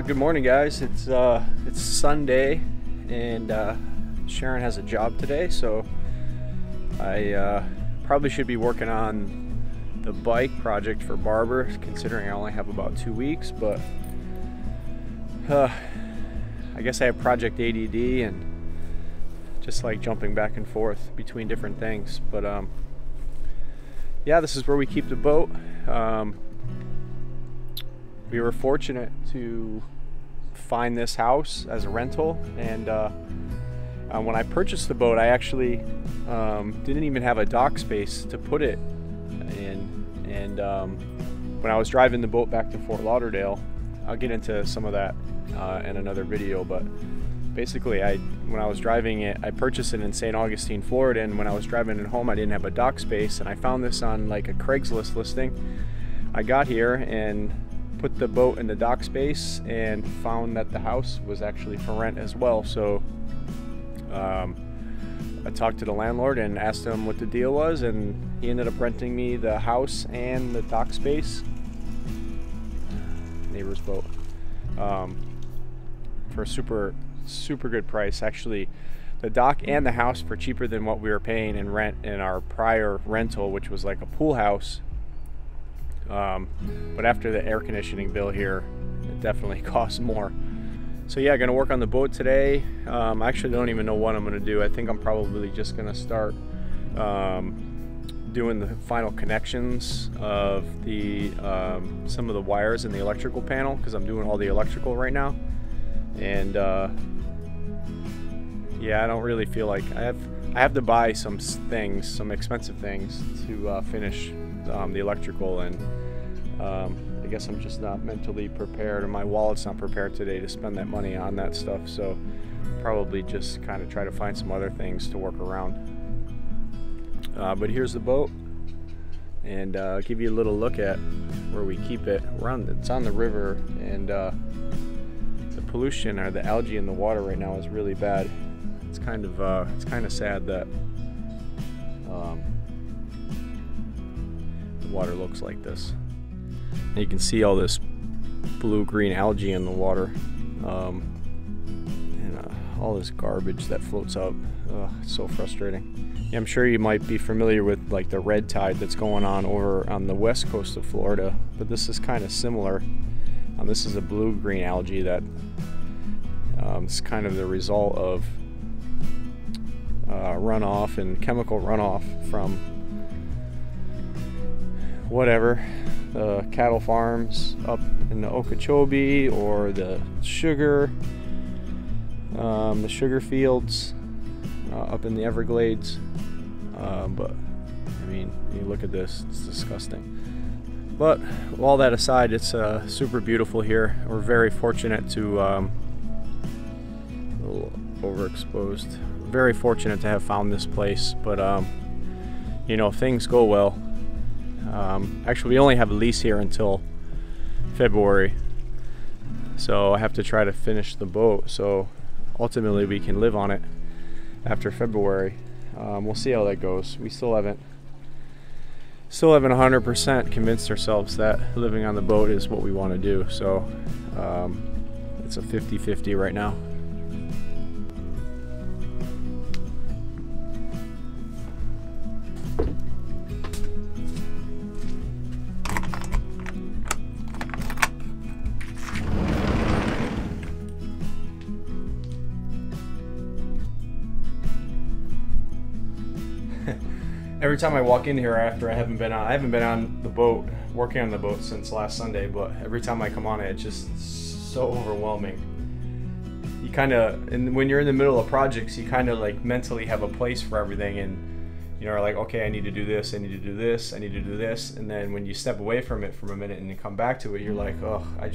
Good morning, guys. It's Sunday, and Sharon has a job today, so I probably should be working on the bike project for Barber, considering I only have about 2 weeks. But I guess I have project ADD and just like jumping back and forth between different things. But yeah, this is where we keep the boat. We were fortunate to find this house as a rental, and when I purchased the boat, I actually didn't even have a dock space to put it in. And when I was driving the boat back to Fort Lauderdale, I'll get into some of that in another video, but basically when I was driving it, I purchased it in St. Augustine, Florida, and when I was driving it home, I didn't have a dock space, and I found this on like a Craigslist listing. I got here and put the boat in the dock space and found that the house was actually for rent as well. So I talked to the landlord and asked him what the deal was, and he ended up renting me the house and the dock space, neighbor's boat, for a super good price. Actually, the dock and the house for cheaper than what we were paying in rent in our prior rental, which was like a pool house. But after the air conditioning bill here, it definitely costs more. So yeah, gonna work on the boat today. I actually don't even know what I'm gonna do. I think I'm probably just gonna start doing the final connections of the some of the wires in the electrical panel, because I'm doing all the electrical right now. And yeah, I don't really feel like I have to buy some things, some expensive things to finish the electrical, and I guess I'm just not mentally prepared, or my wallet's not prepared today to spend that money on that stuff. So probably just kind of try to find some other things to work around. But here's the boat, and I'll give you a little look at where we keep it. It's on the river, and the pollution, or the algae in the water right now, is really bad. It's kind of sad that the water looks like this. And you can see all this blue-green algae in the water, and all this garbage that floats up. It's so frustrating. Yeah, I'm sure you might be familiar with like the red tide that's going on over on the west coast of Florida, but this is kind of similar. This is a blue-green algae that is kind of the result of runoff and chemical runoff from whatever, the cattle farms up in the Okeechobee, or the sugar fields up in the Everglades. But I mean, you look at this, it's disgusting. But all that aside, it's super beautiful here. We're very fortunate to a little overexposed. Very fortunate to have found this place, but you know, if things go well, actually we only have a lease here until February, so I have to try to finish the boat so ultimately we can live on it after February. We'll see how that goes. We still haven't 100% convinced ourselves that living on the boat is what we want to do, so it's a 50-50 right now. Every time I walk in here after I haven't been on the boat, working on the boat since last Sunday, but every time I come on it, it's just so overwhelming. You kind of, and when you're in the middle of projects, you kind of like mentally have a place for everything, and you know, like, okay, I need to do this, I need to do this, I need to do this, and then when you step away from it for a minute and you come back to it, you're like, oh, I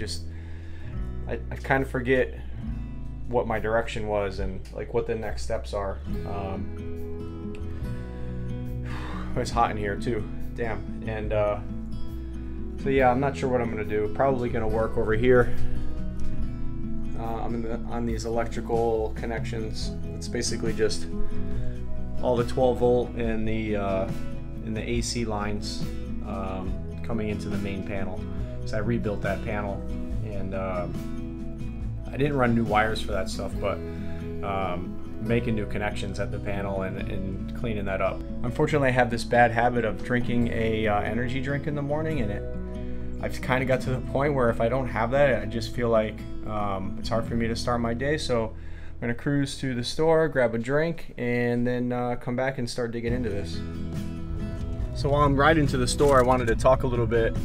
kind of forget what my direction was and like what the next steps are. It's hot in here too, damn. And so yeah, I'm not sure what I'm gonna do. Probably gonna work over here. I'm on these electrical connections. It's basically just all the 12 volt and the AC lines coming into the main panel. So I rebuilt that panel, and I didn't run new wires for that stuff, but making new connections at the panel and cleaning that up. Unfortunately, I have this bad habit of drinking a energy drink in the morning, and I've kind of got to the point where if I don't have that, I just feel like it's hard for me to start my day. So I'm gonna cruise to the store, grab a drink, and then come back and start digging into this. So while I'm riding to the store, I wanted to talk a little bit,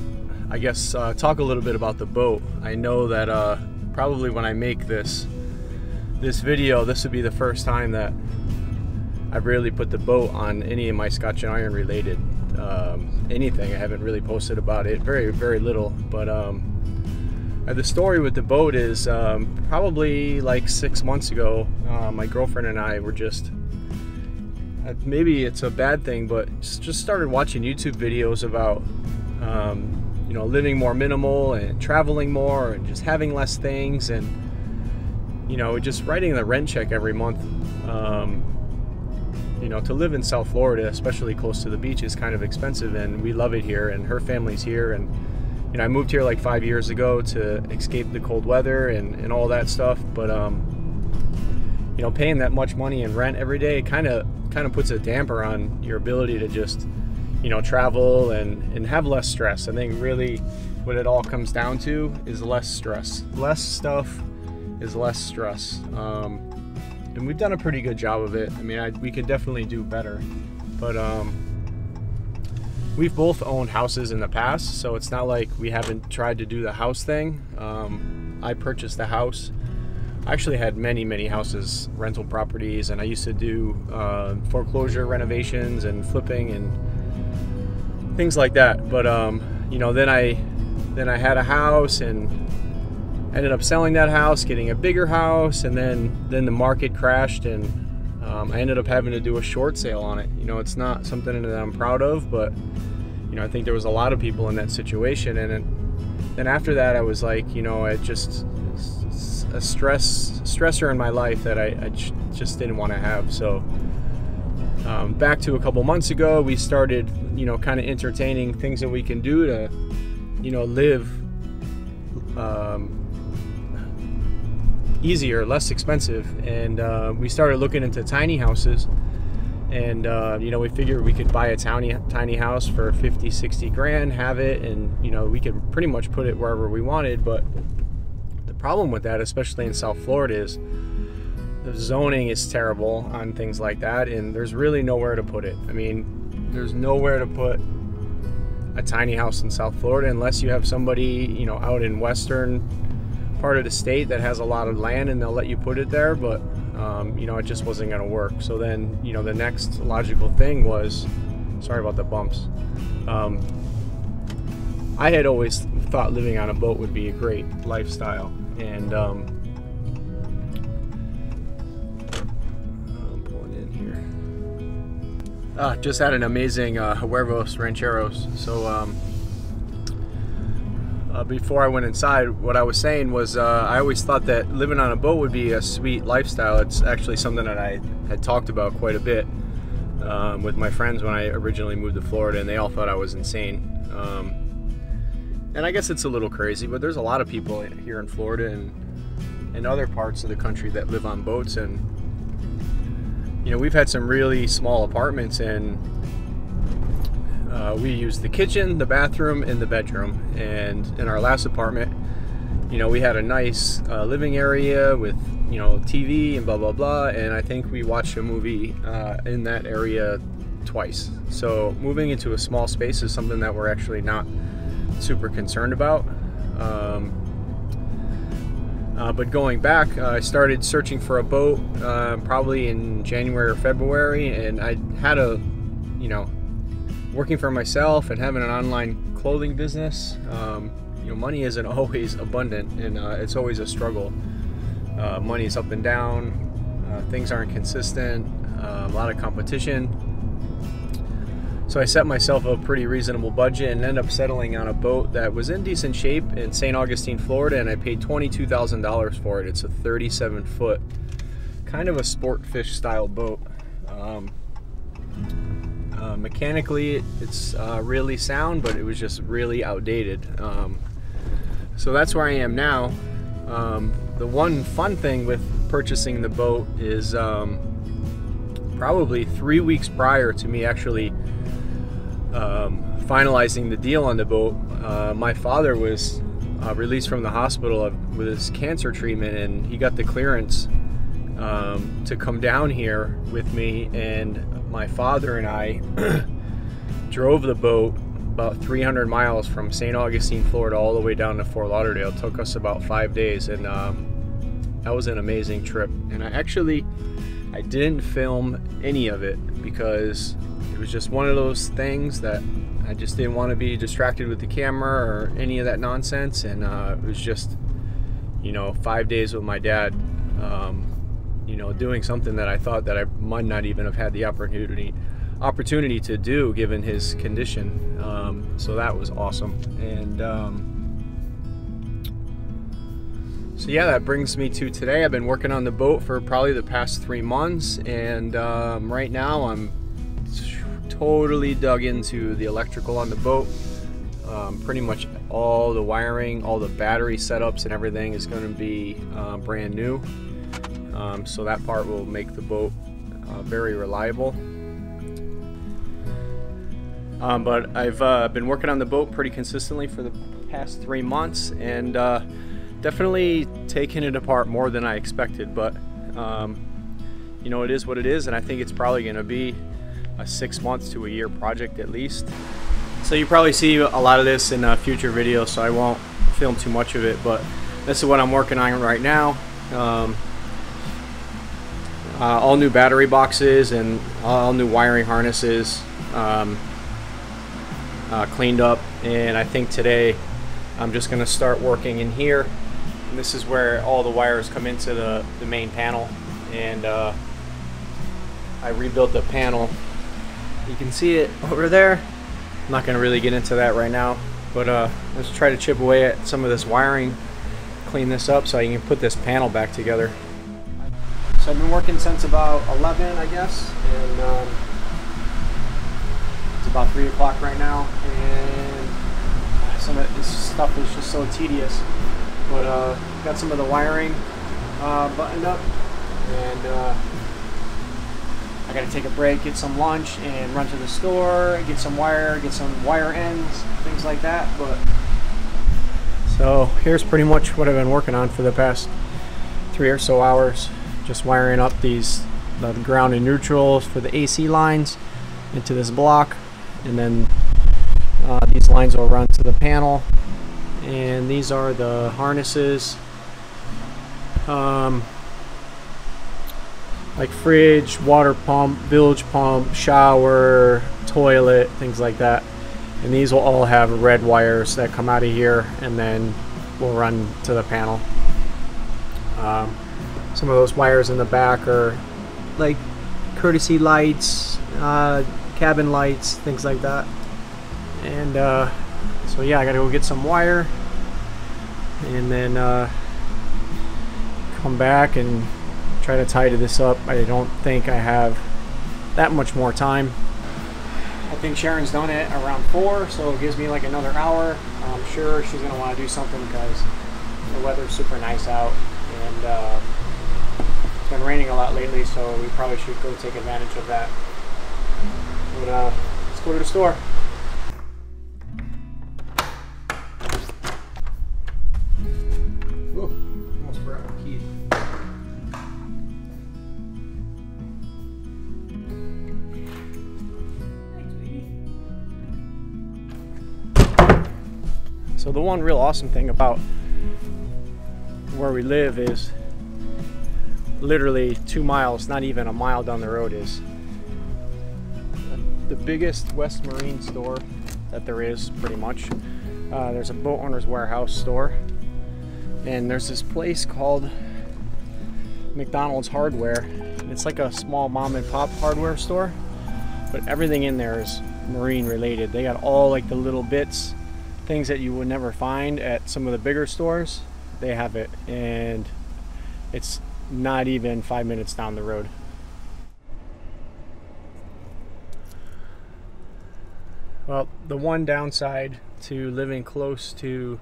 I guess talk a little bit about the boat. I know that probably when I make this video, this would be the first time that I've really put the boat on any of my Scotch Iron related anything. I haven't really posted about it, very little, but the story with the boat is probably like 6 months ago, my girlfriend and I were just, maybe it's a bad thing, but just started watching YouTube videos about you know, living more minimal and traveling more and just having less things, and you know, just writing the rent check every month. You know, to live in South Florida, especially close to the beach, is kind of expensive, and we love it here, and her family's here, and you know, I moved here like 5 years ago to escape the cold weather and all that stuff, but you know, paying that much money in rent every day kind of puts a damper on your ability to just, you know, travel and have less stress. I think really what it all comes down to is less stress. Less stuff is less stress. And we've done a pretty good job of it. I mean, we could definitely do better, but we've both owned houses in the past, so it's not like we haven't tried to do the house thing. I purchased the house. I actually had many houses, rental properties, and I used to do foreclosure renovations and flipping and things like that. But you know, then I had a house and ended up selling that house, getting a bigger house, and then the market crashed, and I ended up having to do a short sale on it. You know, it's not something that I'm proud of, but you know, I think there was a lot of people in that situation. And then after that, I was like, you know, it just a stressor in my life that I just didn't want to have. So back to a couple months ago, we started, you know, kind of entertaining things that we can do to, you know, live easier, less expensive, and we started looking into tiny houses, and you know, we figured we could buy a tiny house for 50-60 grand, have it, and you know, we could pretty much put it wherever we wanted. But the problem with that, especially in South Florida, is the zoning is terrible on things like that, and there's really nowhere to put it. I mean, there's nowhere to put a tiny house in South Florida unless you have somebody, you know, out in western part of the state that has a lot of land and they'll let you put it there. But you know, it just wasn't going to work. So then, you know, the next logical thing was, sorry about the bumps, I had always thought living on a boat would be a great lifestyle, and I'm pulling in here. Just had an amazing huevos rancheros. So before I went inside, what I was saying was I always thought that living on a boat would be a sweet lifestyle. It's actually something that I had talked about quite a bit with my friends when I originally moved to Florida, and they all thought I was insane. And I guess it's a little crazy, but there's a lot of people here in Florida and other parts of the country that live on boats. And you know, we've had some really small apartments, and we used the kitchen, the bathroom, and the bedroom. And in our last apartment, you know, we had a nice living area with, you know, TV and blah blah blah, and I think we watched a movie in that area twice. So moving into a small space is something that we're actually not super concerned about. But going back, I started searching for a boat probably in January or February, and I had you know, working for myself and having an online clothing business, you know, money isn't always abundant, and it's always a struggle. Money is up and down, things aren't consistent, a lot of competition. So I set myself a pretty reasonable budget and ended up settling on a boat that was in decent shape in St. Augustine, Florida, and I paid $22,000 for it. It's a 37-foot, kind of a sport fish style boat. Mechanically, it's really sound, but it was just really outdated. So that's where I am now. the one fun thing with purchasing the boat is probably 3 weeks prior to me actually finalizing the deal on the boat, my father was released from the hospital with his cancer treatment, and he got the clearance to come down here with me, and my father and I drove the boat about 300 miles from St. Augustine, Florida, all the way down to Fort Lauderdale. It took us about 5 days, and that was an amazing trip. And I didn't film any of it because it was just one of those things that I just didn't want to be distracted with the camera or any of that nonsense. And it was just, you know, 5 days with my dad, you know, doing something that I thought that I might not even have had the opportunity to do given his condition. So that was awesome. And so yeah, that brings me to today. I've been working on the boat for probably the past 3 months, and right now I'm totally dug into the electrical on the boat. Pretty much all the wiring, all the battery setups and everything is going to be brand new. So that part will make the boat very reliable. But I've been working on the boat pretty consistently for the past 3 months, and definitely taking it apart more than I expected. But you know, it is what it is, and I think it's probably going to be a 6 months to a year project at least. So you probably see a lot of this in future videos, so I won't film too much of it. But this is what I'm working on right now. All new battery boxes and all new wiring harnesses cleaned up, and I think today I'm just going to start working in here. And this is where all the wires come into the main panel, and I rebuilt the panel. You can see it over there. I'm not going to really get into that right now, but let's try to chip away at some of this wiring, clean this up so I can put this panel back together. So I've been working since about 11, I guess, and it's about 3 o'clock right now, and some of this stuff is just so tedious. But got some of the wiring buttoned up, and I got to take a break, get some lunch, and run to the store, get some wire ends, things like that. But so here's pretty much what I've been working on for the past 3 or so hours. Just wiring up the ground and neutrals for the AC lines into this block, and then these lines will run to the panel, and these are the harnesses, like fridge, water pump, bilge pump, shower, toilet, things like that. And these will all have red wires that come out of here and then will run to the panel. Some of those wires in the back are like courtesy lights, cabin lights, things like that. And so yeah, I gotta go get some wire, and then come back and try to tidy this up. I don't think I have that much more time. I think Sharon's done it around 4, so it gives me like another hour. I'm sure she's gonna want to do something because the weather's super nice out, and it's been raining a lot lately, so we probably should go take advantage of that. But let's go to the store. Ooh, almost forgot my keys. So the one real awesome thing about where we live is literally 2 miles, not even a mile down the road, is the biggest West Marine store that there is, pretty much. There's a boat owner's warehouse store, and there's this place called McDonald's Hardware. It's like a small mom and pop hardware store, but everything in there is marine related. They got all like the little bits, things that you would never find at some of the bigger stores. They have it, and it's not even 5 minutes down the road. Well, the one downside to living close to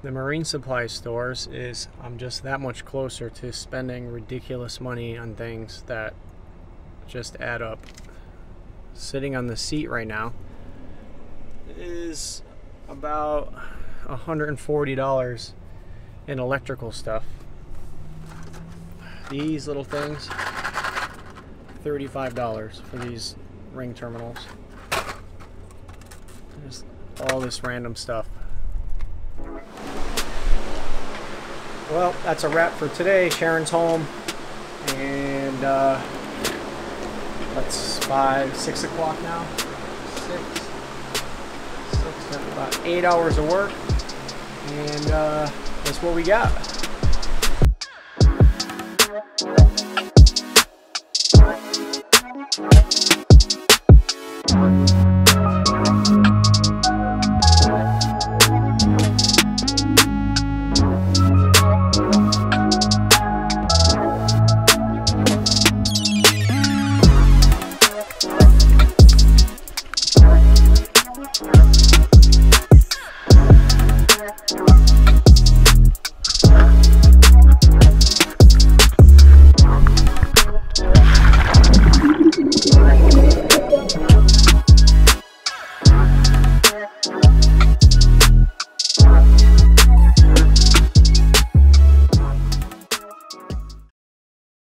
the marine supply stores is I'm just that much closer to spending ridiculous money on things that just add up. Sitting on the seat right now is about $140 in electrical stuff. These little things, $35 for these ring terminals. Just all this random stuff. Well, that's a wrap for today. Sharon's home, and that's 6 o'clock now. 6, that's about 8 hours of work, and that's what we got.